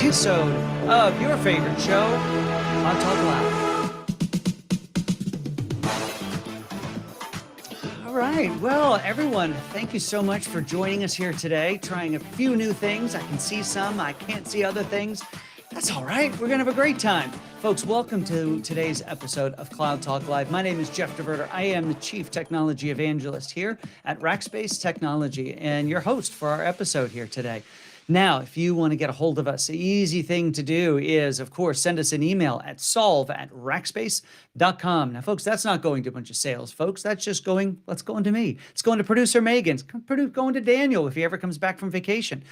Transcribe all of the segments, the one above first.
episode of your favorite show on Talk Loud. All right, well, everyone, thank you so much for joining us here today, trying a few new things. I can see some, I can't see other things. That's all right. We're going to have a great time. Folks, welcome to today's episode of Cloud Talk Live. My name is Jeff DeVerter. I am the Chief Technology Evangelist here at Rackspace Technology and your host for our episode here today. Now, if you want to get a hold of us, the easy thing to do is, of course, send us an email at solve@rackspace.com. Now, folks, that's not going to a bunch of sales folks. That's just going to me. It's going to producer Megan. It's going to Daniel if he ever comes back from vacation.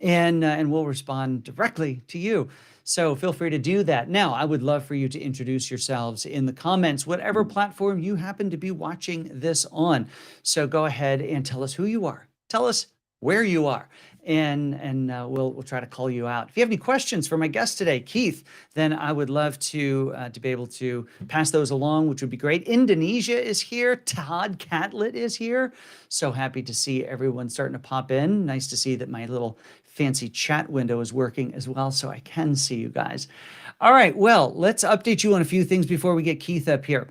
And we'll respond directly to you. So feel free to do that. Now, I would love for you to introduce yourselves in the comments, whatever platform you happen to be watching this on. So go ahead and tell us who you are. Tell us where you are. And we'll try to call you out. If you have any questions for my guest today, Keith, then I would love to be able to pass those along, which would be great. Indonesia is here. Todd Catlett is here. So happy to see everyone starting to pop in. Nice to see that my little fancy chat window is working as well, so I can see you guys. All right, well, let's update you on a few things before we get Keith up here.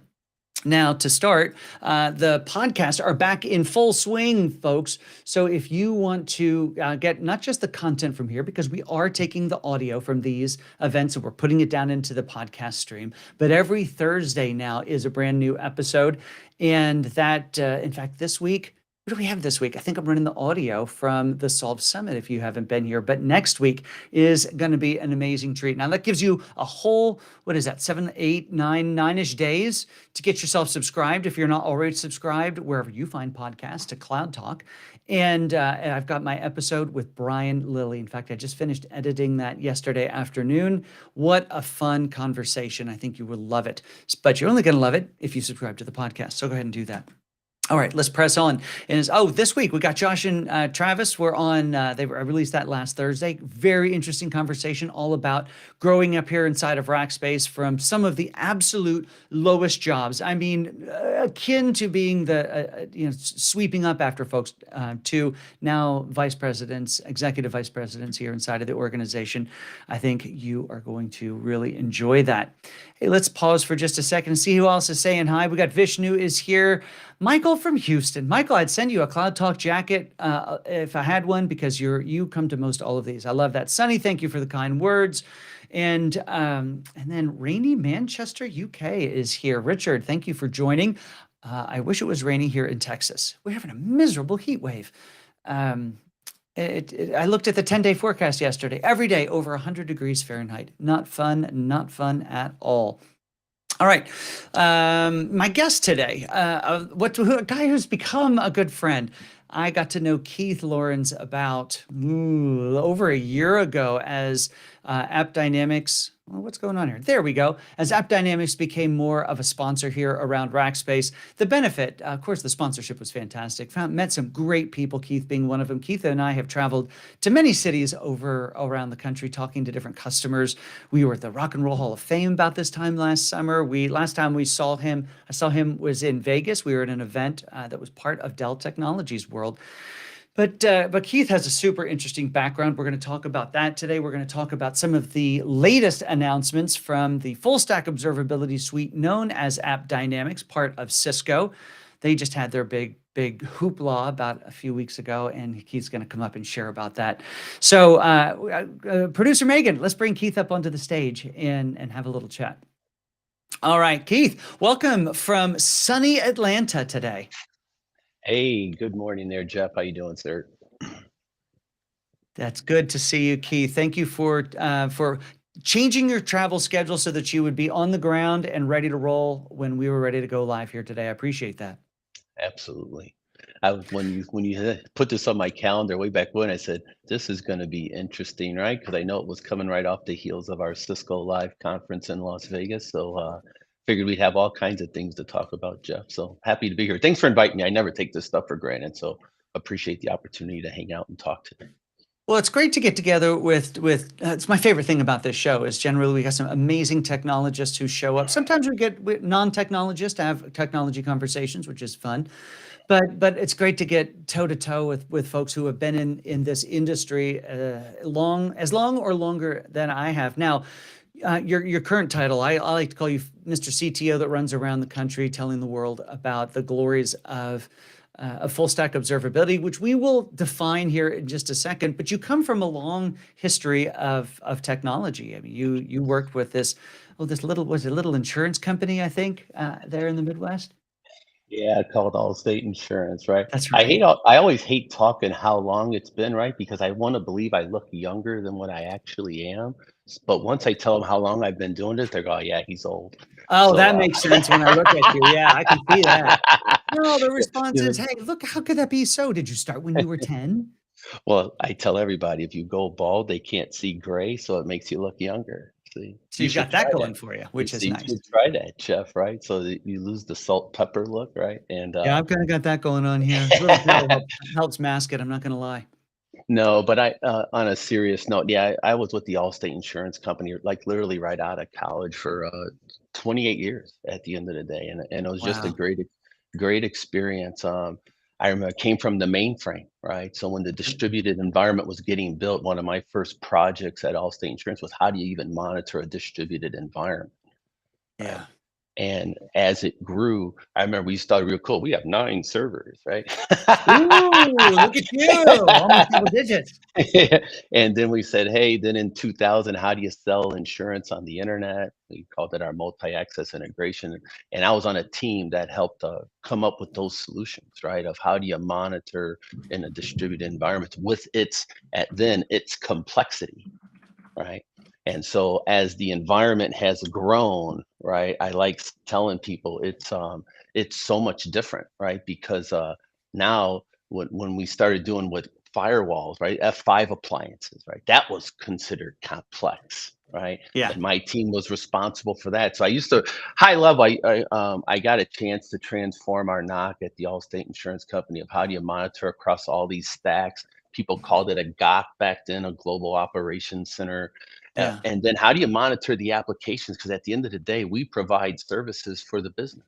Now, to start, the podcasts are back in full swing, folks. So if you want to get not just the content from here, because we are taking the audio from these events and we're putting it down into the podcast stream, but every Thursday now is a brand new episode. And that, in fact, this week, what do we have this week? I think I'm running the audio from the Solve Summit if you haven't been here, but next week is going to be an amazing treat. Now that gives you a whole, what is that, 7, 8, 9, 9-ish days to get yourself subscribed if you're not already subscribed, wherever you find podcasts to Cloud Talk. And I've got my episode with Brian Lilly. In fact, I just finished editing that yesterday afternoon. What a fun conversation. I think you will love it, but you're only going to love it if you subscribe to the podcast. So go ahead and do that. All right, let's press on. And this week we got Josh and Travis. We're on, I released that last Thursday. Very interesting conversation all about growing up here inside of Rackspace from some of the absolute lowest jobs. I mean, akin to being the, sweeping up after folks to now vice presidents, executive vice presidents here inside of the organization. I think you are going to really enjoy that. Hey, let's pause for just a second and see who else is saying hi. We got Vishnu is here. Michael from Houston. Michael, I'd send you a Cloud Talk jacket if I had one, because you come to most all of these. I love that. Sunny, thank you for the kind words. And then rainy Manchester, UK is here. Richard, thank you for joining. I wish it was rainy here in Texas. We're having a miserable heat wave. I looked at the 10-day forecast yesterday. Every day over 100 degrees Fahrenheit. Not fun at all. All right, my guest today, a guy who's become a good friend. I got to know Keith Llorens about over a year ago as App Dynamics. Well, what's going on here? There we go. As App Dynamics became more of a sponsor here around Rackspace, the benefit, of course, the sponsorship was fantastic. Met some great people, Keith being one of them. Keith and I have traveled to many cities around the country talking to different customers. We were at the Rock and Roll Hall of Fame about this time last summer. Last time I saw him was in Vegas. We were at an event that was part of Dell Technologies World. But Keith has a super interesting background. We're going to talk about that today. We're going to talk about some of the latest announcements from the full stack observability suite known as App Dynamics, part of Cisco. They just had their big hoopla about a few weeks ago, and Keith's going to come up and share about that. So producer Megan, let's bring Keith up onto the stage and have a little chat. All right, Keith, welcome from sunny Atlanta today. Hey, good morning there, Jeff. How you doing, sir? That's good to see you, Keith. Thank you for changing your travel schedule so that you would be on the ground and ready to roll when we were ready to go live here today. I appreciate that. Absolutely. When you put this on my calendar way back when, I said, this is going to be interesting, right? Because I know it was coming right off the heels of our Cisco Live conference in Las Vegas. So figured we'd have all kinds of things to talk about, Jeff. So happy to be here. Thanks for inviting me. I never take this stuff for granted. So appreciate the opportunity to hang out and talk today. Well, it's great to get together with it's my favorite thing about this show is generally we got some amazing technologists who show up. Sometimes we get non-technologists to have technology conversations, which is fun. But it's great to get toe to toe with folks who have been in this industry long or longer than I have. Now, your current title, I like to call you Mr. CTO that runs around the country telling the world about the glories of full stack observability, which we will define here in just a second. But you come from a long history of technology. I mean, you worked with this little insurance company, I think, there in the Midwest. Yeah, called Allstate Insurance, right? That's right. I always hate talking how long it's been, right? Because I want to believe I look younger than what I actually am. But once I tell them how long I've been doing this, they go, "Oh, yeah, he's old." Oh, So, that makes sense when I look at you. Yeah, I can see that. No, the response you is, know, "Hey, look, how could that be so? Did you start when you were 10?" well, I tell everybody if you go bald, they can't see gray, so it makes you look younger. See, So you you've should got that try that. going for you, You which is see, you nice. should try that, Jeff, right? So that you lose the salt pepper look, right? And Yeah, I've kinda got that going on here. A little gel helps mask it, I'm not gonna lie. No, but on a serious note, yeah, I was with the Allstate Insurance Company, like literally right out of college for 28 years at the end of the day, and it was just a Wow. great experience. I remember I came from the mainframe, right? So when the distributed environment was getting built, one of my first projects at Allstate Insurance was how do you even monitor a distributed environment, right? Yeah. And as it grew, I remember we started real cool. We have 9 servers, right? Ooh, look at you, almost double digits. And then we said, hey, then in 2000, how do you sell insurance on the internet? We called it our multi-access integration. And I was on a team that helped come up with those solutions, right? Of how do you monitor in a distributed environment with its complexity, right? And so as the environment has grown, right, I like telling people it's so much different, right? Because now when we started doing with firewalls, right, F5 appliances, right, that was considered complex, right? Yeah. And my team was responsible for that. So I used to high level. I got a chance to transform our knock at the Allstate Insurance Company of how do you monitor across all these stacks. People called it a GOC back then, a Global Operations Center. Yeah. And then how do you monitor the applications? Because at the end of the day, we provide services for the business,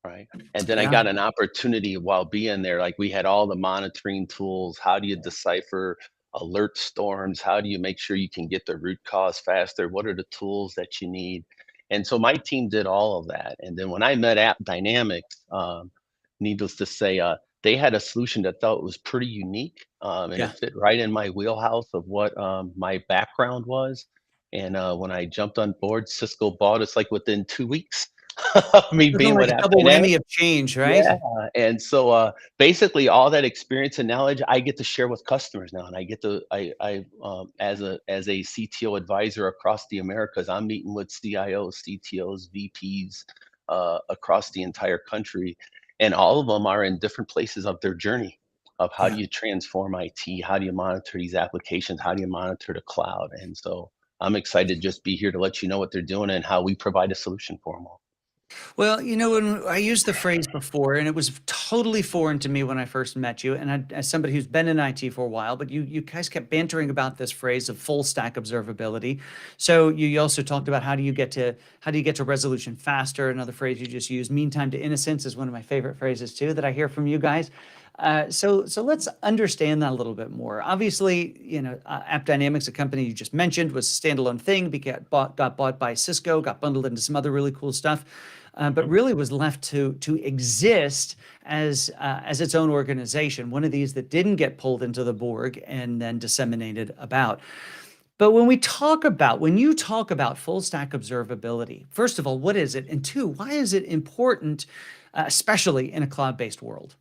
right? And then I Yeah. got an opportunity while being there, like we had all the monitoring tools. How do you decipher alert storms? How do you make sure you can get the root cause faster? What are the tools that you need? And so my team did all of that. And then when I met App Dynamics, needless to say, they had a solution that I thought was pretty unique, and it Yeah. fit right in my wheelhouse of what my background was. And when I jumped on board, Cisco bought us like within 2 weeks of me Looking being like with a App double Dynamics. whammy of change, right? Yeah, and so, basically, all that experience and knowledge I get to share with customers now, and I get to as a CTO advisor across the Americas, I'm meeting with CIOs, CTOs, VPs, across the entire country, and all of them are in different places of their journey of how do Yeah. you transform IT, how do you monitor these applications, how do you monitor the cloud, and so I'm excited to just be here to let you know what they're doing and how we provide a solution for them all. Well, when I used the phrase before, and it was totally foreign to me when I first met you, and as somebody who's been in IT for a while, but you guys kept bantering about this phrase of full stack observability. So you also talked about how do you get to resolution faster? Another phrase you just used, mean time to innocence, is one of my favorite phrases too that I hear from you guys. So let's understand that a little bit more. Obviously, App Dynamics, a company you just mentioned, was a standalone thing, got bought by Cisco, got bundled into some other really cool stuff, but really was left to exist as its own organization. One of these that didn't get pulled into the Borg and then disseminated about. But when you talk about full stack observability, first of all, what is it? And two, why is it important, especially in a cloud-based world?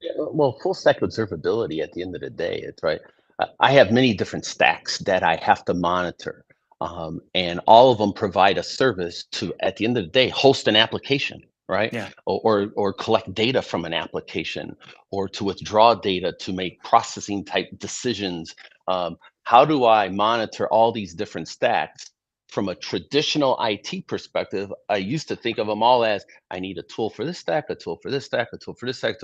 Yeah, well, full stack observability at the end of the day, it's right. I have many different stacks that I have to monitor, and all of them provide a service to, at the end of the day, host an application, right? Yeah. Or collect data from an application, or to withdraw data to make processing type decisions. How do I monitor all these different stacks? From a traditional IT perspective, I used to think of them all as I need a tool for this stack, a tool for this stack, a tool for this stack.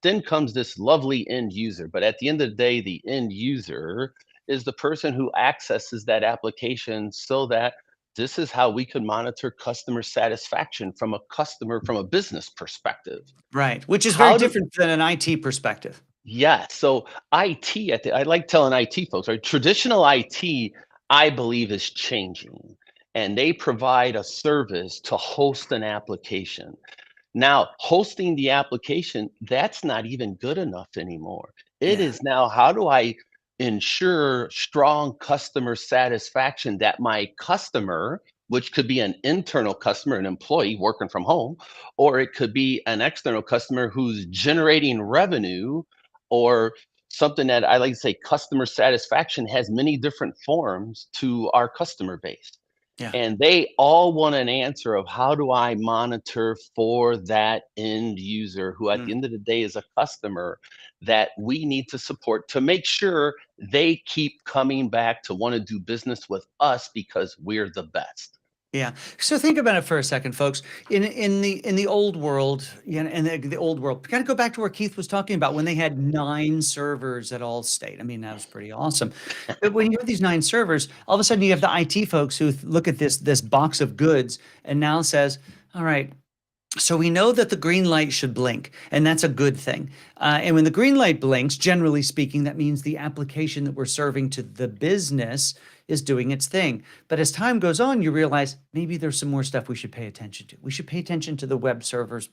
Then comes this lovely end user. But at the end of the day, the end user is the person who accesses that application so that this is how we could monitor customer satisfaction from a business perspective. Right. Which is very How do different than an IT perspective. Yeah, so IT I like telling IT folks, right? Traditional IT, I believe, is changing, and they provide a service to host an application. Now, hosting the application, that's not even good enough anymore. It Yeah. is now, how do I ensure strong customer satisfaction that my customer, which could be an internal customer, an employee working from home, or it could be an external customer who's generating revenue, or something that I like to say customer satisfaction has many different forms to our customer base. Yeah. And they all want an answer of how do I monitor for that end user who at the Mm. end of the day is a customer that we need to support to make sure they keep coming back to want to do business with us because we're the best. Yeah. So think about it for a second, folks. In the old world, in the old world, kind of go back to where Keith was talking about when they had 9 servers at Allstate. I mean, that was pretty awesome. But when you have these 9 servers, all of a sudden you have the IT folks who look at this box of goods and now says, all right, so we know that the green light should blink, and that's a good thing. And when the green light blinks, generally speaking, that means the application that we're serving to the business is doing its thing. But as time goes on, you realize maybe there's some more stuff we should pay attention to. We should pay attention to the web servers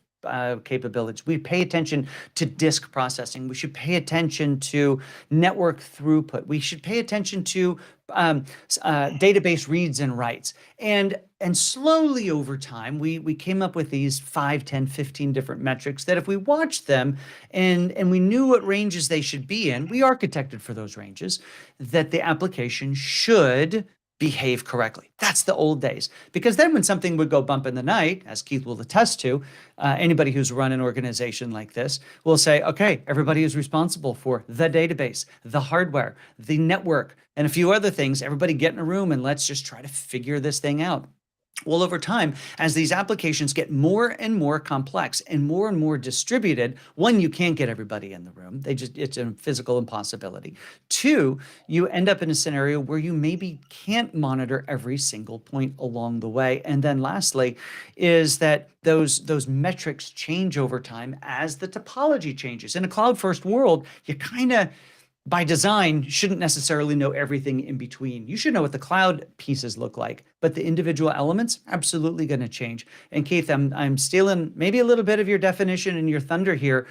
capabilities. We pay attention to disk processing. We should pay attention to network throughput. We should pay attention to database reads and writes. And slowly over time, we came up with these 5, 10, 15 different metrics that if we watched them and we knew what ranges they should be in, we architected for those ranges, that the application should behave correctly. That's the old days. Because then when something would go bump in the night, as Keith will attest to, anybody who's run an organization like this will say, okay, everybody is responsible for the database, the hardware, the network, and a few other things. Everybody get in a room and let's just try to figure this thing out. Well, over time, as these applications get more and more complex and more distributed, one, you can't get everybody in the room. It's a physical impossibility. Two, you end up in a scenario where you maybe can't monitor every single point along the way. And then lastly, is that those metrics change over time as the topology changes. In a cloud-first world, you kind of by design, shouldn't necessarily know everything in between. You should know what the cloud pieces look like, but the individual elements absolutely going to change. And Keith, I'm stealing maybe a little bit of your definition and your thunder here,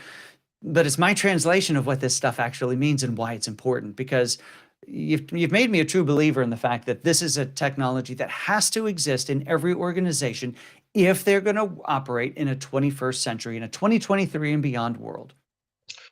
but it's my translation of what this stuff actually means and why it's important, because you've made me a true believer in the fact that this is a technology that has to exist in every organization if they're going to operate in a 21st century, in a 2023 and beyond world.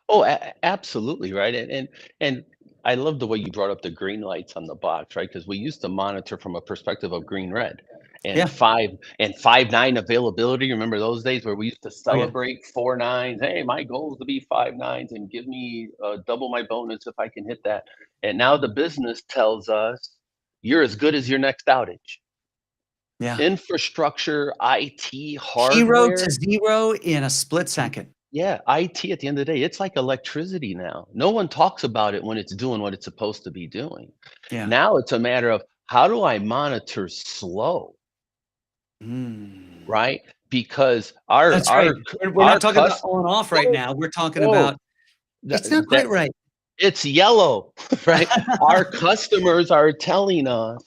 Oh, absolutely, right. And I love the way you brought up the green lights on the box, right? Because we used to monitor from a perspective of green red and Yeah. 5.9 availability. Remember those days where we used to Oh, yeah. celebrate 4.9s? Hey, my goal is to be 5.9s and give me double my bonus if I can hit that. And now the business tells us you're as good as your next outage. Yeah. Infrastructure, IT, Hero hardware. to zero in a split second. Yeah, IT at the end of the day, it's like electricity now. No one talks about it when it's doing what it's supposed to be doing. Yeah. Now it's a matter of how do I monitor slow, Mm. right? Because our That's right. our We're not our talking about cus on off right whoa, now. We're talking whoa, about that, it's not quite that right. it's yellow, right? Our customers are telling us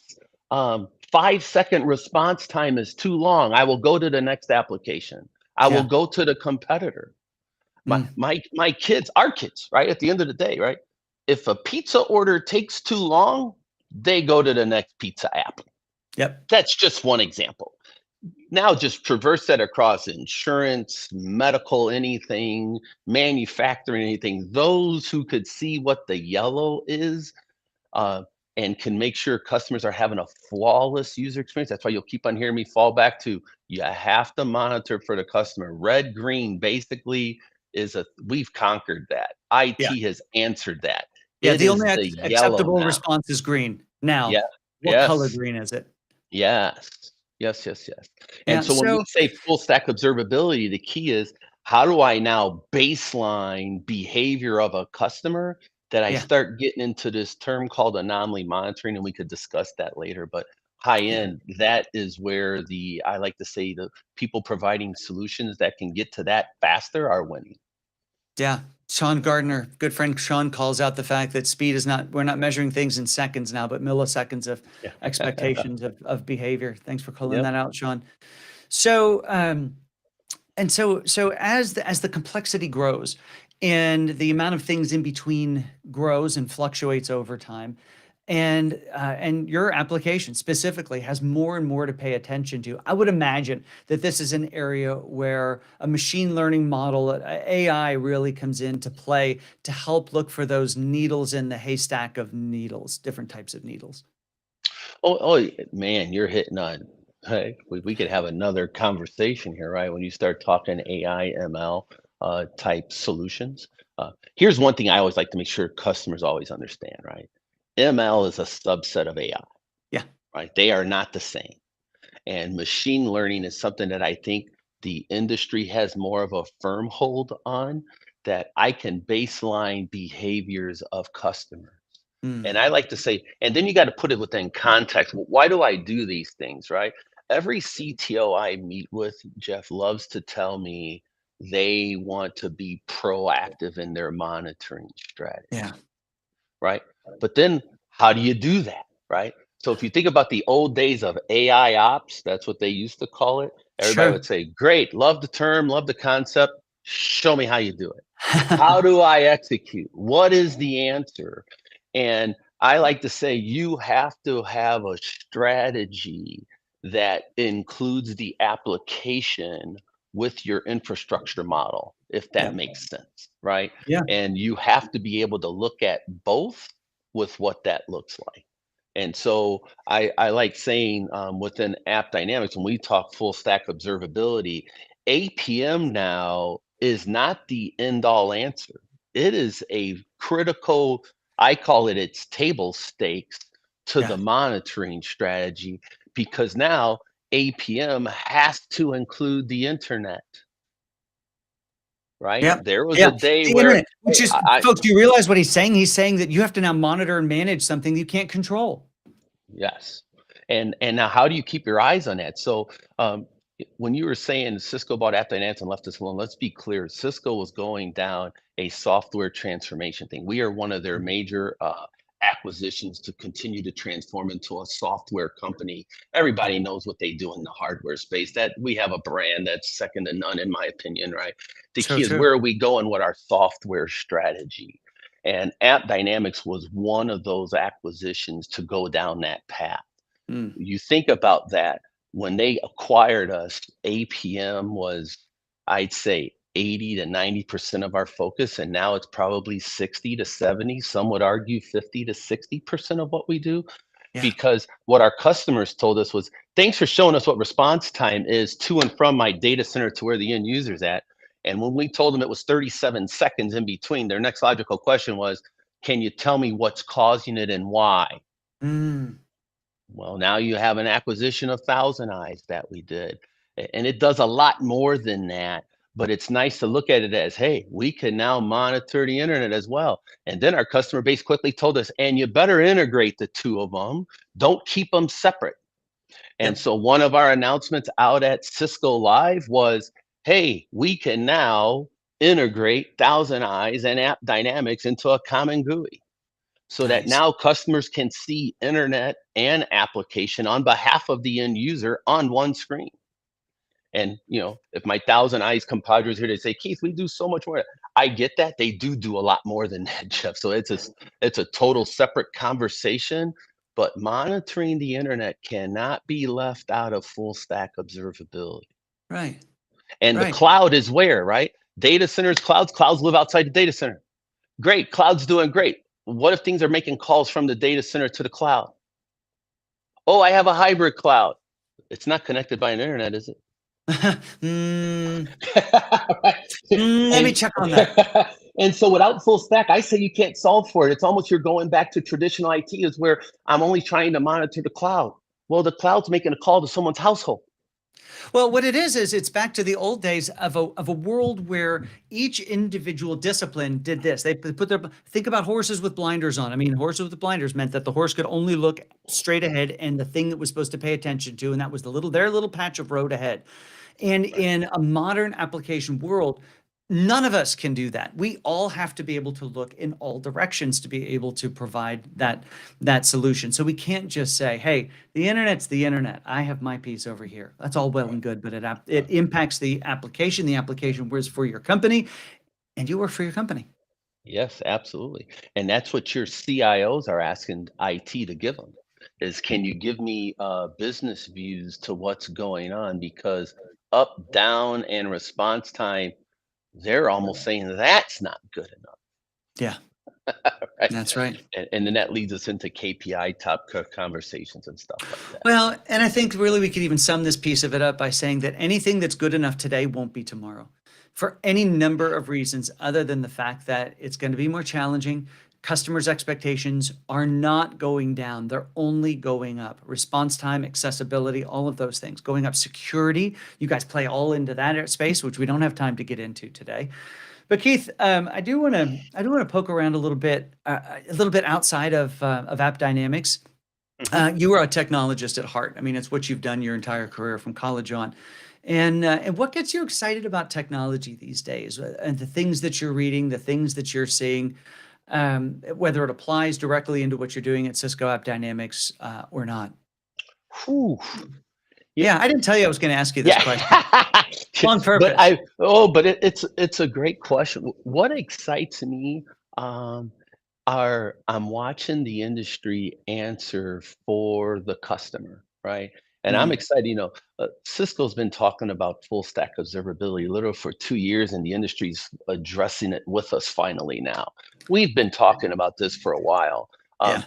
5-second response time is too long. I will go to the next application. I will Yeah. go to the competitor. My Mm. my my kids, our kids, right? At the end of the day, right? If a pizza order takes too long, they go to the next pizza app. Yep. That's just one example. Now just traverse that across insurance, medical, anything, manufacturing, anything. Those who could see what the yellow is, uh, and can make sure customers are having a flawless user experience. That's why you'll keep on hearing me fall back to you have to monitor for the customer. Red, green basically we've conquered that. Yeah. IT has answered that. Yeah. It The is only the yellow acceptable now. response is green. Now, Yeah. what color Yes. green is it? Yes. Yes, yes, yes. And Yeah. so when we So say full stack observability, the key is how do I now baseline behavior of a customer that I yeah. start getting into this term called anomaly monitoring, and we could discuss that later. But high Yeah. end, that is where I like to say, the people providing solutions that can get to that faster are winning. Yeah. Sean Gardner, good friend Sean, calls out the fact that speed is not, we're not measuring things in seconds now, but milliseconds of Yeah. expectations of behavior. Thanks for calling Yep. that out, Sean. So, so as the complexity grows and the amount of things in between grows and fluctuates over time, and your application specifically has more and more to pay attention to, I would imagine that this is an area where a machine learning model, AI, really comes into play to help look for those needles in the haystack of needles, different types of needles. Oh, man, you're hitting on. Hey, we could have another conversation here, right? When you start talking AI, ML type solutions. Here's one thing I always like to make sure customers always understand, right? ML is a subset of AI, Yeah. right? They are not the same. And machine learning is something that I think the industry has more of a firm hold on, that I can baseline behaviors of customers. And Mm. I like to say, and then you got to put it within context. Why do I do these things, right? Every CTO I meet with, Jeff, loves to tell me they want to be proactive in their monitoring Yeah. strategy, right? But then how do you do that, right? So if you think about the old days of AI ops, that's what they used to call it. Everybody Sure. would say, great, love the term, love the concept. Show me how you do it. How do I execute? What is the answer? And I like to say you have to have a strategy that includes the application with your infrastructure model, if that Yeah. makes sense, right? Yeah. And you have to be able to look at both with what that looks like. And so I like saying, within App Dynamics, when we talk full stack observability, APM now is not the end all answer. It is a critical, I call it, it's table stakes to Yeah. the monitoring strategy, because now APM has to include the internet, right? Yeah. There was Yeah. a day The where, internet, which hey, is, folks, do you realize what he's saying? He's saying that you have to now monitor and manage something you can't control. yes. And now how do you keep your eyes on that? So when you were saying Cisco bought App Dynamics and left us alone, let's be clear. Cisco was going down a software transformation thing. We are one of their Mhm. major acquisitions to continue to transform into a software company. Yeah. Everybody knows what they do in the hardware space. That we have a brand that's second to none, in my opinion, right? The So key is, true. where are we going with our software strategy? And App Dynamics was one of those acquisitions to go down that path. Mm. You think about that, when they acquired us, APM was, I'd say, 80 to 90% of our focus, and now it's probably 60 to 70, some would argue 50 to 60% of what we do. Yeah. Because what our customers told us was, thanks for showing us what response time is to and from my data center to where the end user's at. And when we told them it was 37 seconds in between, their next logical question was, can you tell me what's causing it and why? Mm. Well, now you have an acquisition of Thousand Eyes that we did. And it does a lot more than that. But it's nice to look at it as, hey, we can now monitor the internet as well. And then our customer base quickly told us, and you better integrate the two of them. Don't keep them separate. And Yep. so one of our announcements out at Cisco Live was, hey, we can now integrate Thousand Eyes and App Dynamics into a common GUI, so that Nice. now customers can see internet and application on behalf of the end user on one screen. And if my Thousand Eyes compadres here, they say, Keith, we do so much more. I get that they do a lot more than that, Jeff. So it's a total separate conversation. But monitoring the internet cannot be left out of full stack observability. Right. And the Right. cloud is where, right? Data centers, clouds live outside the data center. Great, cloud's doing great. What if things are making calls from the data center to the cloud? Oh, I have a hybrid cloud. It's not connected by an internet, is it? mm, Right? let me And check on that. and so without full stack, I say you can't solve for it. It's almost, you're going back to traditional IT, is where I'm only trying to monitor the cloud. Well, the cloud's making a call to someone's household. Well, what it is it's back to the old days of a world where each individual discipline did this. They put their, think about horses with blinders on. I mean, horses with blinders meant that the horse could only look straight ahead and the thing that was supposed to pay attention to, and that was their little patch of road ahead. And Right. in a modern application world, none of us can do that. We all have to be able to look in all directions to be able to provide that solution. So we can't just say, "Hey, the internet's the internet. I have my piece over here." That's all well Right. and good, but it impacts the application. The application was for your company, and you work for your company. Yes, absolutely. And that's what your CIOs are asking IT to give them is can you give me business views to what's going on? Because up, down, and response time, they're almost saying that's not good enough, Yeah, right? that's right. And then that leads us into KPI top conversations and stuff like that. Well, and I think really we could even sum this piece of it up by saying that anything that's good enough today won't be tomorrow for any number of reasons, other than the fact that it's going to be more challenging. Customers' expectations are not going down, they're only going up. Response time, accessibility, all of those things going up. Security, you guys play all into that space, which we don't have time to get into today. But Keith, I do want to poke around a little bit outside of App Dynamics. Mhm. You are a technologist at heart. I mean, it's what you've done your entire career from college on. And what gets you excited about technology these days, and the things that you're reading, the things that you're seeing, whether it applies directly into what you're doing at Cisco App Dynamics or not? Whew. Yeah, Yeah, I didn't tell you I was going to ask you this yeah. question on But purpose. it's a great question. What excites me um, are I'm watching the industry answer for the customer, right? And I'm Mm, excited. Cisco's been talking about full stack observability literally for 2 years, and the industry's addressing it with us finally now. We've been talking about this for a while. yeah. Um,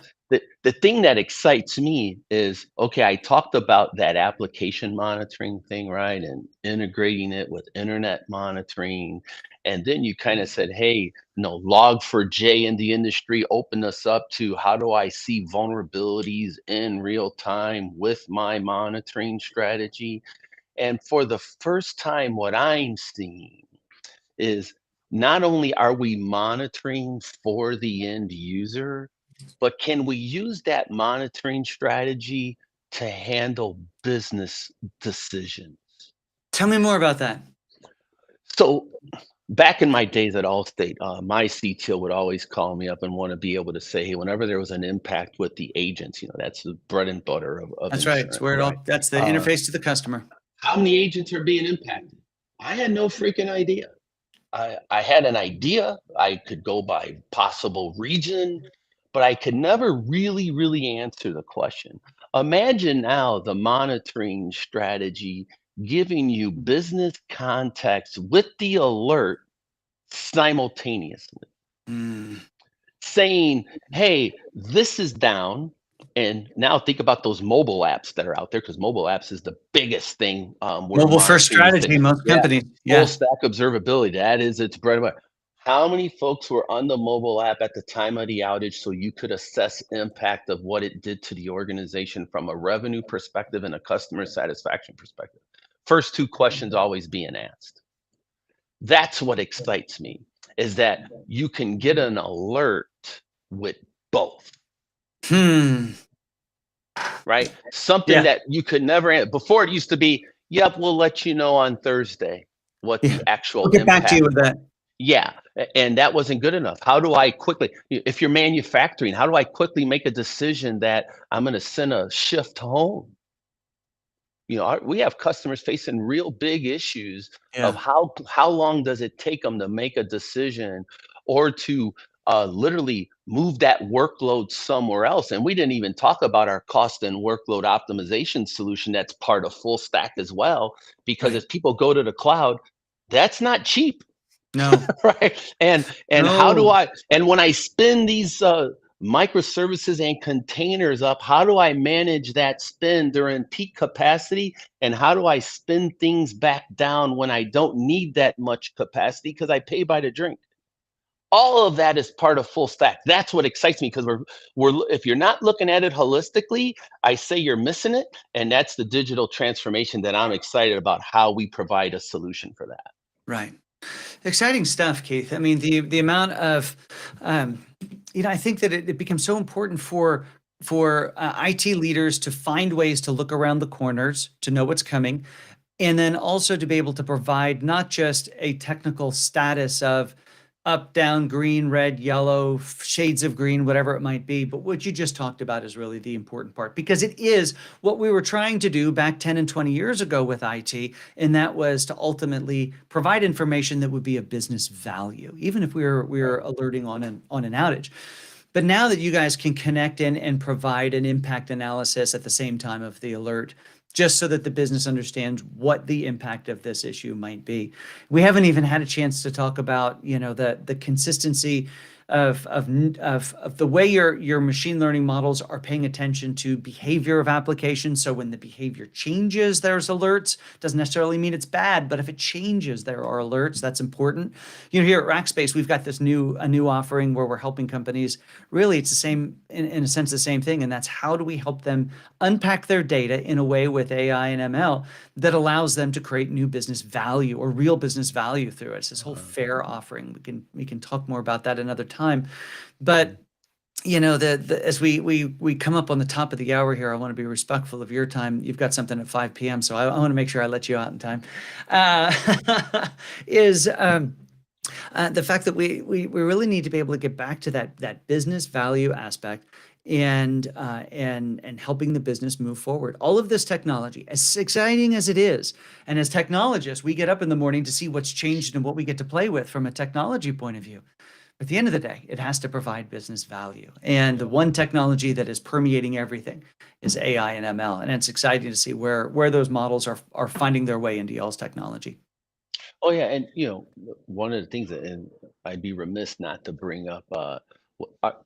the thing that excites me is okay, I talked about that application monitoring thing, right? And integrating it with internet monitoring. And then you kind of said, hey, Log4j in the industry opened us up to how do I see vulnerabilities in real time with my monitoring strategy. And for the first time, what I'm seeing is not only are we monitoring for the end user, but can we use that monitoring strategy to handle business decisions? Tell me more about that. So back in my days at Allstate, my CTO would always call me up and want to be able to say, hey, whenever there was an impact with the agents, that's the bread and butter of That's right. It's insurance, where it right? all, that's the Uh, interface to the customer. how many agents are being impacted? I had no freaking idea. I had an idea. I could go by possible region, but I could never really answer the question. Imagine now the monitoring strategy giving you business context with the alert simultaneously, Mm. saying, hey, this is down. And now think about those mobile apps that are out there because mobile apps is the biggest thing we're Mobile first monitoring these days. strategy, most Yeah, companies. full Yeah. stack observability. That is its bread and butter. How many folks were on the mobile app at the time of the outage so you could assess impact of what it did to the organization from a revenue perspective and a customer satisfaction perspective? First two questions always being asked. That's what excites me is that you can get an alert with both, Hmm. right? Something Yeah. that you could never before it used to be, yep, we'll let you know on Thursday what Yeah. the actual We'll get back to you impact. with that. Yeah, and that wasn't good enough. How do I quickly, if you're manufacturing, how do I quickly make a decision that I'm going to send a shift home? We have customers facing real big issues of Yeah. how long does it take them to make a decision or to literally move that workload somewhere else. And we didn't even talk about our cost and workload optimization solution that's part of full stack as well, because Right. as people go to the cloud, that's not cheap. No. Right. And how do No. I, and when I spin these microservices and containers up, how do I manage that spin during peak capacity? And how do I spin things back down when I don't need that much capacity because I pay by the drink? all of that is part of full stack. That's what excites me, because if you're not looking at it holistically, I say you're missing it. And that's the digital transformation that I'm excited about, how we provide a solution for that. Right. Exciting stuff, Keith. I mean, the amount of, I think that it becomes so important for IT leaders to find ways to look around the corners, to know what's coming, and then also to be able to provide not just a technical status of up, down, green, red, yellow, shades of green, whatever it might be. But what you just talked about is really the important part, because it is what we were trying to do back 10 and 20 years ago with IT. And that was to ultimately provide information that would be of business value, even if we were alerting on an outage. But now that you guys can connect in and provide an impact analysis at the same time of the alert, just so that the business understands what the impact of this issue might be. We haven't even had a chance to talk about, the consistency of the way your machine learning models are paying attention to behavior of applications. So when the behavior changes, there's alerts. Doesn't necessarily mean it's bad, but if it changes, there are alerts. That's important. Here at Rackspace, we've got a new offering where we're helping companies. Really, it's the same, in a sense, the same thing. And that's, how do we help them unpack their data in a way with AI and ML that allows them to create new business value, or real business value through it. It's this whole FAIR offering. We can talk more about that another time. But as we come up on the top of the hour here, I want to be respectful of your time. You've got something at 5 p.m., so I want to make sure I let you out in time. The fact that we really need to be able to get back to that business value aspect, and helping the business move forward. All of this technology, as exciting as it is, and as technologists, we get up in the morning to see what's changed and what we get to play with from a technology point of view. But at the end of the day, it has to provide business value. And the one technology that is permeating everything is AI and ML. And it's exciting to see where those models are finding their way into y'all's technology. Oh yeah, and one of the things and I'd be remiss not to bring up,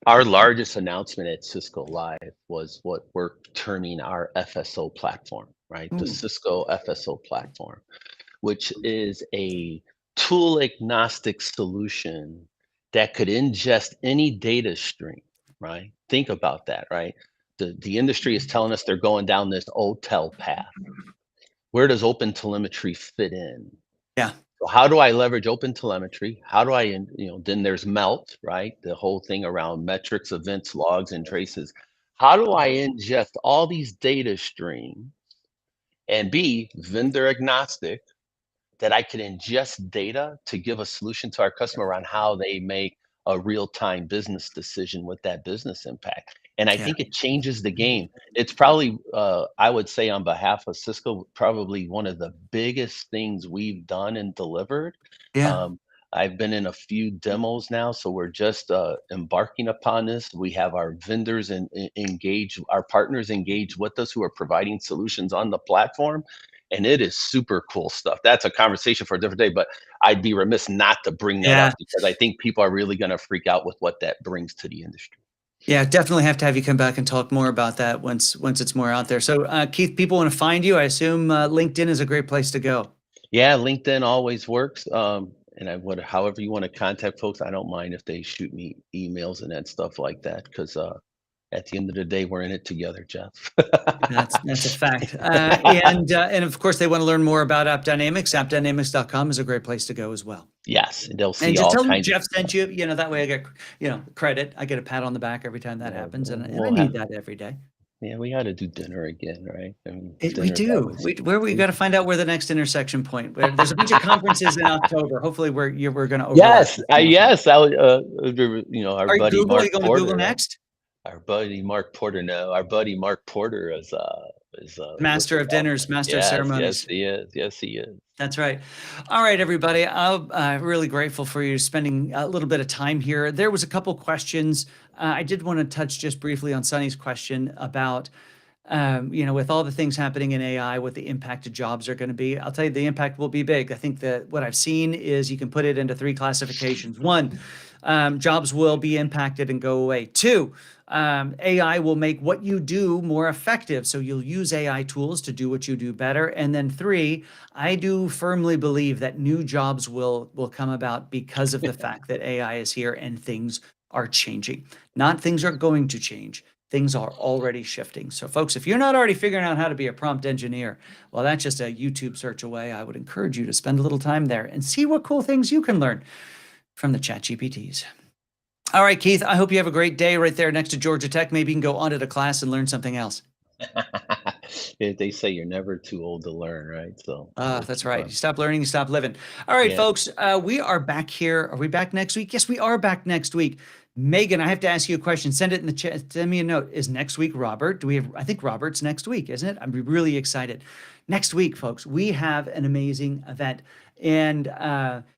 our largest announcement at Cisco Live was what we're terming our FSO platform, right? The Cisco FSO platform, which is a tool agnostic solution that could ingest any data stream, right? Think about that, right? The industry is telling us they're going down this OTel path. Where does open telemetry fit in? Yeah. So how do I leverage open telemetry? How do I, then there's Melt, right? The whole thing around metrics, events, logs, and traces. How do I ingest all these data streams and be vendor agnostic, that I can ingest data to give a solution to our customer around how they make a real-time business decision with that business impact? And I think it changes the game. It's probably, I would say on behalf of Cisco, probably one of the biggest things we've done and delivered. Yeah. I've been in a few demos now, so we're just embarking upon this. We have our vendors and engage, our partners engage with us, who are providing solutions on the platform. And it is super cool stuff. That's a conversation for a different day, but I'd be remiss not to bring that up, because I think people are really going to freak out with what that brings to the industry. Yeah, definitely have to have you come back and talk more about that once it's more out there. So, Keith, people want to find you. I assume LinkedIn is a great place to go. Yeah, LinkedIn always works. And I would, however you want to contact folks, I don't mind if they shoot me emails and that stuff like that, because at the end of the day, we're in it together, Jeff. That's a fact. And of course, they want to learn more about AppDynamics. AppDynamics.com is a great place to go as well. Yes, they'll see And all tell them kinds Jeff of sent you. That way I get credit. I get a pat on the back every time that happens, and I need that every day. Yeah, we got to do dinner again, right? I mean, We do. We got to find out where the next intersection point. There's a bunch of conferences in October. Hopefully, we're going to overlap. Yes, yes. Our Are you buddy Google? Are you Mark going to Porter. Google next? Our buddy Mark Porter. No, our buddy Mark Porter is Master of dinners, master of ceremonies. Yes, he is. Yes, he is. That's right. All right, everybody. I'm really grateful for you spending a little bit of time here. There was a couple questions. I did want to touch just briefly on Sonny's question about, with all the things happening in AI, what the impact of jobs are going to be. I'll tell you, the impact will be big. I think that what I've seen is you can put it into 3 classifications. One, jobs will be impacted and go away. 2, AI will make what you do more effective. So you'll use AI tools to do what you do better. And then 3, I do firmly believe that new jobs will come about because of the fact that AI is here and things are changing. Not things are going to change. Things are already shifting. So folks, if you're not already figuring out how to be a prompt engineer, well, that's just a YouTube search away. I would encourage you to spend a little time there and see what cool things you can learn from the chat GPTs. All right, Keith, I hope you have a great day right there next to Georgia Tech. Maybe you can go onto the class and learn something else. They say you're never too old to learn, right? So that's right. You stop learning, you stop living. All right, folks, we are back here. Are we back next week? Yes, we are back next week. Megan, I have to ask you a question. Send it in the chat. Send me a note. Is next week Robert? I think Robert's next week, isn't it? I'm really excited. Next week, folks, we have an amazing event. And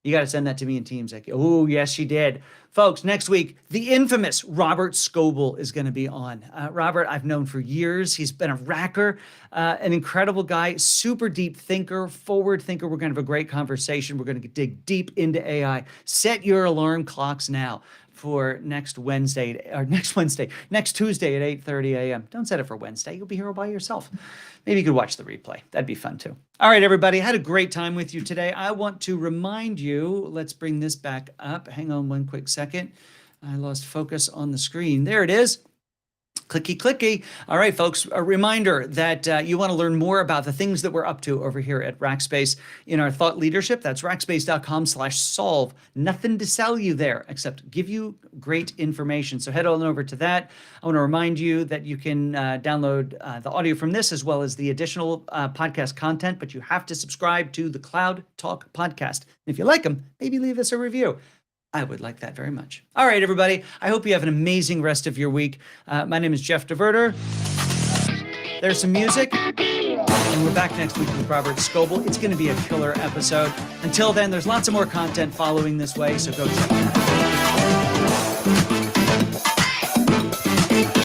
you got to send that to me in Teams. Like, oh, yes, she did. Folks, next week, the infamous Robert Scoble is going to be on. Robert, I've known for years. He's been a racker, an incredible guy, super deep thinker, forward thinker. We're going to have a great conversation. We're going to dig deep into AI. Set your alarm clocks now for next Tuesday at 8:30 a.m. Don't set it for Wednesday. You'll be here all by yourself. Maybe you could watch the replay. That'd be fun too. All right, everybody. I had a great time with you today. I want to remind you, let's bring this back up. Hang on one quick second. I lost focus on the screen. There it is. Clicky, clicky. All right, folks, a reminder that you want to learn more about the things that we're up to over here at Rackspace in our thought leadership. That's rackspace.com/solve. Nothing to sell you there except give you great information. So head on over to that. I want to remind you that you can download the audio from this as well as the additional podcast content, but you have to subscribe to the Cloud Talk podcast. If you like them, maybe leave us a review. I would like that very much. All right, everybody. I hope you have an amazing rest of your week. My name is Jeff DeVerter. There's some music. And we're back next week with Robert Scoble. It's going to be a killer episode. Until then, there's lots of more content following this way, so go check it out.